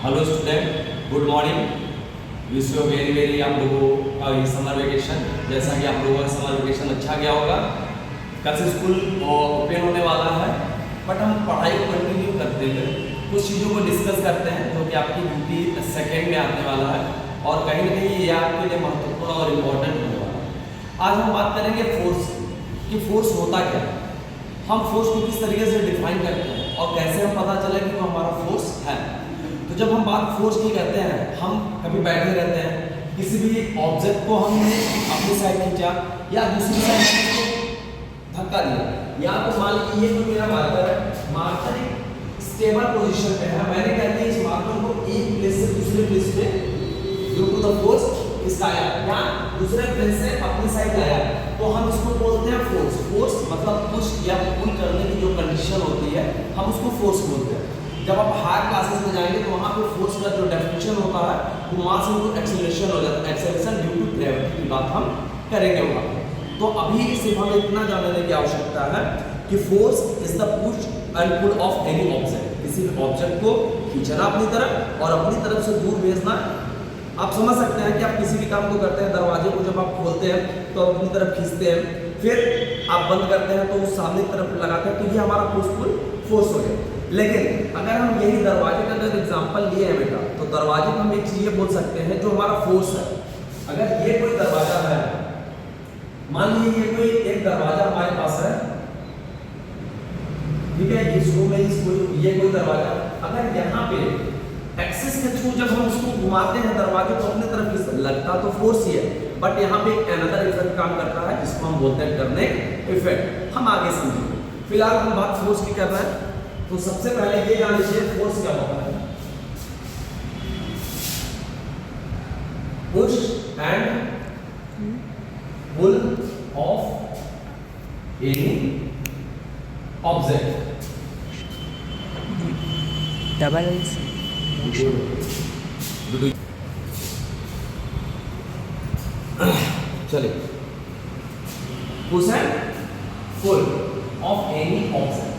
Hello student, good morning. Wish you very very आप लोगों का ये समर वेकेशन, जैसा कि आप लोगों का समर वेकेशन अच्छा गया होगा। कल से स्कूल ओपन होने वाला है, बट हम पढ़ाई को कंटिन्यू करते हुए कुछ चीज़ों को डिस्कस करते हैं जो कि आपकी ड्यूटी सेकेंड में आने वाला है और कहीं ना कहीं ये आपके लिए महत्वपूर्ण और इम्पोर्टेंट होने वाला है। आज हम बात करेंगे फोर्स कि फोर्स होता क्या है, हम फोर्स को किस तरीके से डिफाइन करते हैं और कैसे हम पता चले कि वो हमारा फोर्स है। तो जब हम बात फोर्स की करते हैं, हम कभी बैठे रहते हैं, किसी भी ऑब्जेक्ट को हमने अपनी साइड खींचा या दूसरी साइड को धक्का दिया, या तो मान लीजिए ये तो मेरा मार्कर है, मार्कर एक स्टेबल पोजीशन पे है, मैंने क्या किया इस मार्कर को एक प्लेस से दूसरे प्लेस पे ड्यू टू द फोर्स खिसकाया या दूसरे प्लेस से अपनी साइड लाया, तो हम इसको बोलते हैं फोर्स। फोर्स मतलब पुश या पुल करने की जो कंडीशन होती है, हम उसको फोर्स बोलते हैं। जब आप हायर क्लासेस में जाएंगे तो वहाँ पे फोर्स का जो डेफिनेशन होता है वो मास इनटू एक्सेलरेशन हो जाता है, एक्सेलरेशन ड्यू टू ग्रेविटी की बात हम करेंगे वहाँ पे। तो अभी सिर्फ हमें इतना जानने की आवश्यकता है कि force is the push and pull of any object, किसी भी ऑब्जेक्ट को खींचना अपनी तरफ और अपनी तरफ से दूर भेजना। आप समझ सकते हैं कि आप किसी भी काम को करते हैं, दरवाजे को जब आप खोलते हैं तो आप अपनी तरफ खींचते हैं, फिर आप बंद करते हैं तो उस सामने की तरफ लगाते हैं, तो ये हमारा पुश फोर्स हो गया। लेकिन अगर हम यही दरवाजे का अगर एग्जांपल लिए हैं बेटा, तो दरवाजे को हम एक चीज ये बोल सकते हैं जो हमारा फोर्स है। अगर ये कोई दरवाजा है, मान लीजिए ये कोई एक दरवाजा हमारे पास है, ठीक है, इस रूम में ये कोई दरवाजा, अगर यहाँ पे एक्सिस के थ्रू जब हम उसको घुमाते हैं दरवाजे को अपनी तरफ किस लगता तो फोर्स ही है, बट यहाँ पे एक अनदर इफेक्ट काम करता है जिसको हम बोलते हैं टर्निंग इफेक्ट। हम आगे समझेंगे, फिलहाल हम बात फोर्स की कर रहे हैं। तो सबसे पहले ये जान लीजिए फोर्स क्या होता है। Push and pull of any object. Double चलिए, push and pull of any object.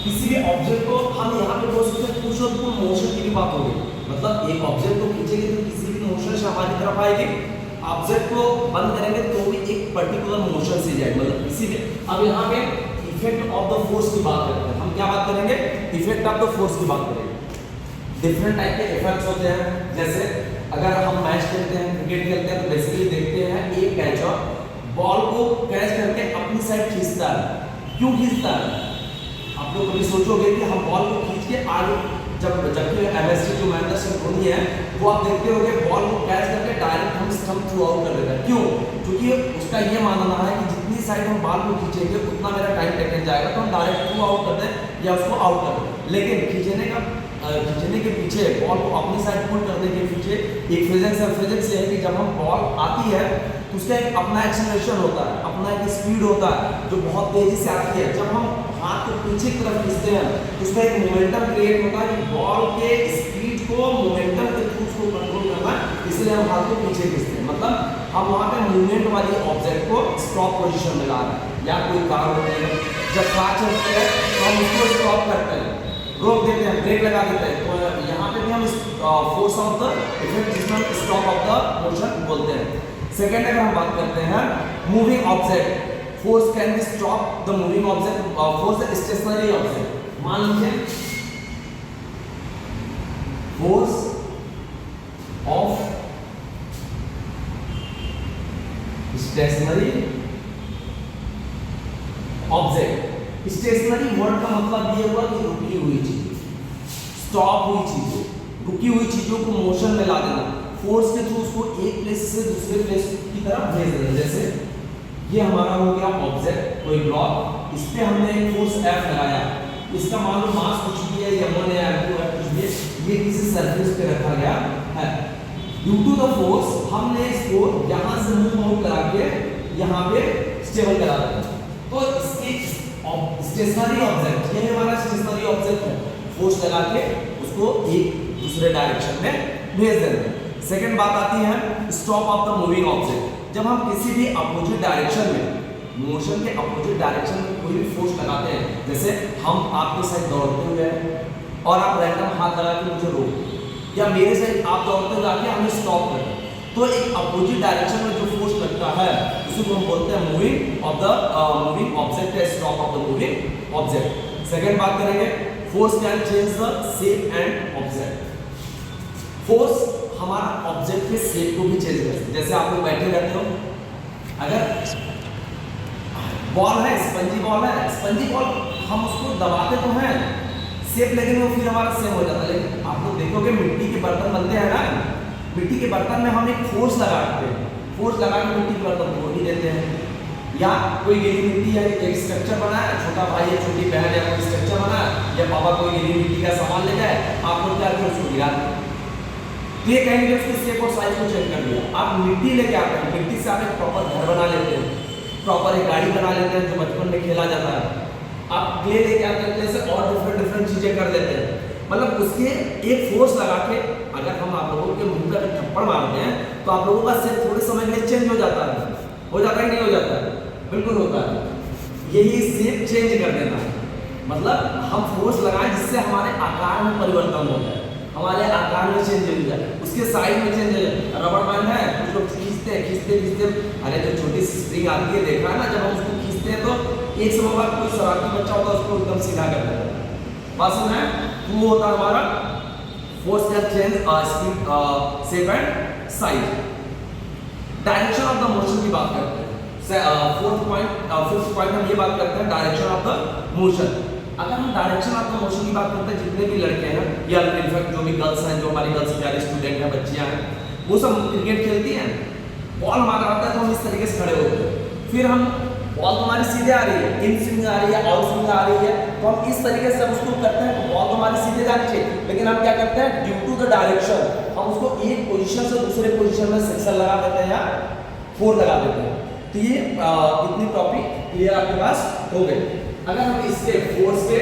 किसी भी ऑब्जेक्ट को हम यहाँ पे बोल सकते हैं पुश और पुल मोशन की भी बात होगी, मतलब एक ऑब्जेक्ट को खींचेंगे तो किसी भी मोशन से हमारी तरफ आएगी, ऑब्जेक्ट को बंद करेंगे तो भी एक पर्टिकुलर मोशन से जाएगा, मतलब किसी भी। अब यहाँ पे इफेक्ट ऑफ द फोर्स की बात करते हैं, हम क्या बात करेंगे, इफेक्ट ऑफ द फोर्स की बात करेंगे। डिफरेंट टाइप के इफेक्ट्स होते हैं, जैसे अगर हम मैच खेलते हैं, क्रिकेट खेलते हैं, तो बेसिकली देखते हैं एक कैचर बॉल को कैच करके अपनी साइड खींचता है। क्यों खींचता है? आप लोग कभी सोचोगे कि हम बॉल को खींच के आगे, जबकि एमएससी जो महेंद्र सिंह धोनी है वो आप देखते होंगे बॉल को कैच करके डायरेक्ट हम स्टंप थ्रू आउट कर देते हैं। क्यों? क्योंकि उसका ये मानना है कि जितनी साइड हम बॉल को खींचेंगे उतना मेरा टाइम टेकन जाएगा, तो हम डायरेक्ट थ्रू आउट कर दें या उसको आउट कर दें। लेकिन खींचने के पीछे, बॉल को अपनी साइड पुल करने के पीछे एक फिजिक्स ये है कि जब हम बॉल आती है तो उसका एक अपना एक्सेलरेशन होता है, अपना एक स्पीड होता है जो बहुत तेजी से आती है। जब हम हाथ को पीछे की तरफ खींचते हैं तो उसका एक मोमेंटम क्रिएट होता है कि बॉल के स्पीड को मोमेंटम के थ्रू उसको कंट्रोल करना है, इसलिए हम हाथ को पीछे खींचते हैं। मतलब हम वहाँ पे मूवमेंट वाली ऑब्जेक्ट को स्टॉप पोजीशन में ला रहे हैं। या कोई कार होती है, जब कार चलती है तो हम उसको स्टॉप करते हैं, रोक देते हैं, ब्रेक लगा देते हैं, तो यहाँ पे भी हम फोर्स ऑफ द इफेक्ट जिसमें स्टॉप ऑफ द मोशन बोलते हैं। सेकेंड अगर हम बात करते हैं moving object, force can be stop the moving object, force stationary object. मान लीजिए force of stationary object. Stationary word का मतलब ये हुआ कि रुकी हुई चीज, स्टॉप हुई चीजें, रुकी हुई चीजों को मोशन में ला देना, फोर्स के थ्रू उसको एक प्लेस से दूसरे प्लेस की तरफ भेज देना। जैसे ये हमारा हो गया ऑब्जेक्ट, कोई ब्लॉक, इस पे हमने एक फोर्स F लगाया, इसका मान लो मास कुछ भी है, m1 है, m2 है, कुछ भी है, ये किसी सरफेस पे रखा गया है। ड्यू टू द फोर्स हमने इसको यहाँ से मूव आउट करा के यहाँ पे स्टेबल करा दिया, तो इसके स्टेशनरी ऑब्जेक्ट, ये हमारा स्टेशनरी ऑब्जेक्ट है, फोर्स लगा के उसको एक दूसरे डायरेक्शन में भेज देना। सेकेंड बात आती है stop of the moving object. जब हम किसी भी अपोजिट डायरेक्शन में, मोशन के अपोजिट डायरेक्शन में कोई भी सिखाते हैं। जैसे हम आपके साथ दौड़ते हुए और आप रैंडम हाथ लगा के मुझे रोको, या मेरे साथ आप दौड़ते हुए आके हमें स्टॉप करें, तो एक अपोजिट डायरेक्शन में जो फोर्स लगता है उसी को हम बोलते हैं moving of the moving object या stop of the moving object. Second बात करेंगे, force can change the shape and object. Force हमारा ऑब्जेक्ट के शेप को भी चेंज करता है। जैसे आप लोग बैठे रहते हो, अगर बॉल है, स्पंजी बॉल है, स्पंजी बॉल हम उसको दबाते तो हैं शेप, लेकिन वो फिर हमारा सेम हो जाता है। लेकिन आप लोग देखोगे मिट्टी के बर्तन बनते हैं ना, मिट्टी के बर्तन में हम एक फोर्स लगाते हैं, फोर्स लगा के मिट्टी के बर्तन तोड़ ही देते हैं। या कोई गीली मिट्टी है, एक स्ट्रक्चर बना है, छोटा भाई या छोटी बहन है, कोई स्ट्रक्चर बना है, या पापा कोई गीली मिट्टी का सामान ले जाए, आप लोग क्या करते उसको गिरा देते। तो ये कहेंगे उसके शेप और साइज को चेंज कर दिया। आप मिट्टी लेके आते हैं, मिट्टी से आप एक प्रॉपर घर बना लेते हैं, प्रॉपर एक गाड़ी बना लेते हैं जो बचपन में खेला जाता है। आप क्ले लेके आते हैं, क्ले से और डिफरेंट चीजें कर देते हैं। मतलब उसके एक फोर्स लगा के अगर हम आप लोगों के मुंह पर थप्पड़ मारते हैं तो आप लोगों का शेप थोड़े समय के लिए चेंज हो जाता है। हो जाता है कि नहीं हो जाता है? बिल्कुल होता है। यही शेप चेंज कर देना, मतलब हम फोर्स लगाएं जिससे हमारे आकार में परिवर्तन हो जाए, हमारे आकार में चेंज हो जाए, उसके साइज में चेंज हो जाए। रबड़ बैंड है, कुछ लोग खींचते, अरे जो छोटी सी स्प्रिंग आती है देखा है ना, जब हम उसको खींचते हैं तो एक समय बाद कोई शरारती बच्चा होता है उसको एकदम सीधा कर देता है। बात समझ में? वो होता है हमारा force can change speed, shape and size. Direction of the motion की बात करते हैं। फिफ्थ पॉइंट हम ये बात करते हैं डायरेक्शन ऑफ द मोशन। अगर हम डायरेक्शन ऑफ द मोशन की बात करते हैं, जितने भी लड़के हैं या इनफैक्ट जो भी गर्ल्स हैं, जो हमारी गर्ल्स प्यारी स्टूडेंट हैं, बच्चियां हैं, वो सब क्रिकेट खेलती हैं, बॉल हमारा आता है तो हम इस तरीके से खड़े होते हैं, फिर हम बॉल हमारी सीधे आ रही है, इन स्विंग आ रही है, आउट स्विंग आ रही है, तो हम इस तरीके से उसको करते हैं, तो बॉल हमारी सीधे जानी चाहिए, लेकिन हम क्या करते हैं ड्यू टू द डायरेक्शन हम उसको एक पोजीशन से दूसरे पोजीशन में सेक्शन लगा देते हैं या फोर लगा देते हैं। तो ये इतनी टॉपिक क्लियर आपके पास हो गई। अगर हम इसके फोर्स के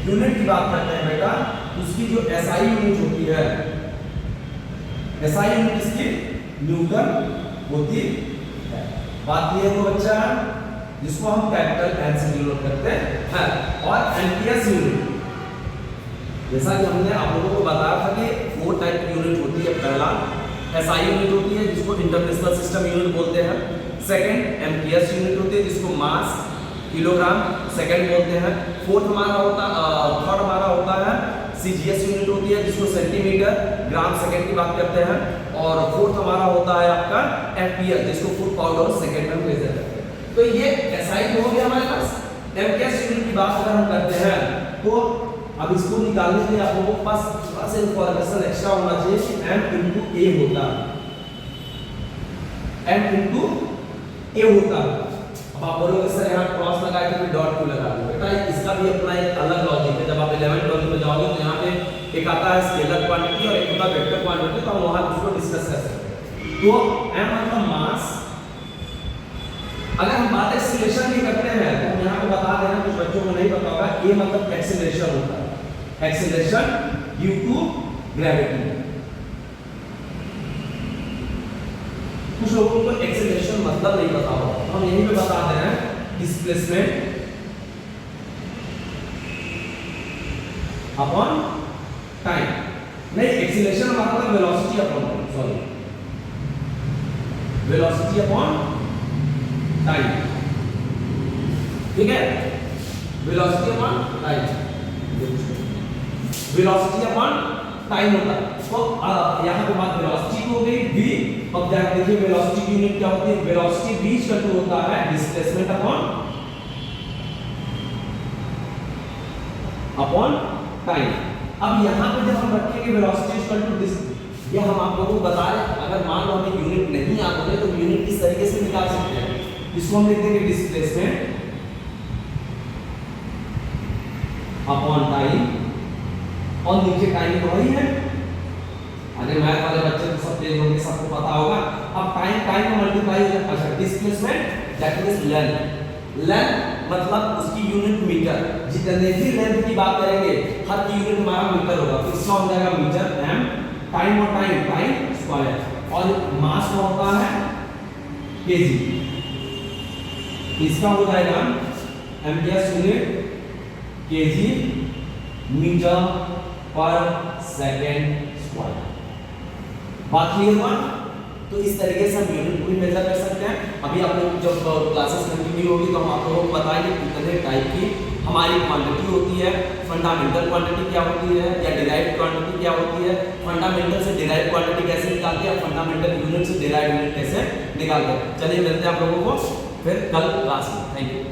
यूनिट की बात करते हैं बेटा, उसकी जो एसआई यूनिट होती है, एसआई यूनिट इसकी न्यूटन होती है। बात ये है तो बच्चा जिसको हम कैपिटल एन से डिनोट करते हैं, और एम्पियर्स यूनिट, जैसा कि हमने आप लोगों को बताया था कि 4 टाइप की यूनिट होती है। पहला एसआई यूनिट होती है जिसको इंटरनेशनल सिस्टम यूनिट बोलते हैं। सेकंड एम्पियर्स यूनिट होती है जिसको मास किलोग्राम सेकंड बोलते हैं। थर्ड हमारा होता है सीजीएस यूनिट होती है जिसको सेंटीमीटर ग्राम सेकंड की बात करते हैं। और फोर्थ हमारा होता है आपका एफपीएस जिसको फुट पाउंड और सेकंड में मेजर करते हैं। तो ये एसआई हो गया हमारे पास। एमकेएस यूनिट की बात अगर हम करते हैं तो अब इसको निकालने के लिए आप लोगों के पास थोड़ा सा इंफॉर्मेशन एक्स्ट्रा होना चाहिए कि m into a होता है, m into a होता है। अब आप बोलोगे सर यहाँ क्रॉस लगाए तो फिर डॉट क्यों लगा दिया? बेटा इसका भी अपना एक अलग लॉजिक है। जब आप 11th 12th में जाओगे तो यहाँ पे एक आता है स्केलर क्वांटिटी और एक होता है वेक्टर क्वांटिटी, तो हम वहाँ उसको डिस्कस कर सकते हैं। तो m मतलब मास। अगर हम बात एक्सीलरेशन की करते हैं तो हम यहाँ पे बता देना, कुछ बच्चों को नहीं पता होगा, a मतलब एक्सीलरेशन होता है, एक्सीलरेशन ड्यू टू ग्रेविटी। कुछ लोगों को एक्सीलरेशन मतलब नहीं पता होगा, तो हम यहीं पे बता दे रहे हैं डिस्प्लेसमेंट अपॉन टाइम। नहीं, एक्सीलरेशन हमारा मतलब velocity upon time, sorry, velocity upon time, ठीक है, velocity upon time, velocity upon time होता है। तो यहाँ पे बात वेलोसिटी की हो गई v, अब देखिए वेलोसिटी की यूनिट क्या होती है, वेलोसिटी v इक्वल टू होता है डिस्प्लेसमेंट अपॉन टाइम। अब यहाँ पे जब हम रखेंगे वेलोसिटी इक्वल टू, ये हम आप लोगों को बता रहे, अगर मान लो हमें यूनिट नहीं याद हो तो यूनिट किस तरीके से निकाल सकते हैं। इसको हम लिख देंगे डिस्प्लेसमेंट अपॉन टाइम, और नीचे टाइम तो वही है, अरे मैथ वाले बच्चे तो सब तेज होंगे, सबको पता होगा। अब टाइम को मल्टीप्लाई, अच्छा displacement that means length, length मतलब उसकी यूनिट मीटर, जितने भी लेंथ की बात करेंगे हर की यूनिट हमारा मीटर होगा, तो इसका हो जाएगा मीटर m, टाइम और टाइम स्क्वायर, और मास का होता है केजी, इसका हो जाएगा एम्पियर्स यूनिट केजी मीटर पर सेकेंड स्क्वायर। बात क्लियर हुआ? तो इस तरीके से हम यूनिट को भी मेजर कर सकते हैं। अभी आप लोग जब क्लासेस कंटिन्यू होगी तो हम आप लोगों को बताएंगे कितने टाइप की हमारी क्वांटिटी होती है, फंडामेंटल क्वांटिटी क्या होती है या डिराइव्ड क्वांटिटी क्या होती है, फंडामेंटल से डिराइव्ड क्वांटिटी कैसे निकालते हैं, फंडामेंटल यूनिट से डिराइव्ड यूनिट कैसे निकालते हैं। चलिए मिलते हैं आप लोगों को फिर कल क्लास में। Thank you.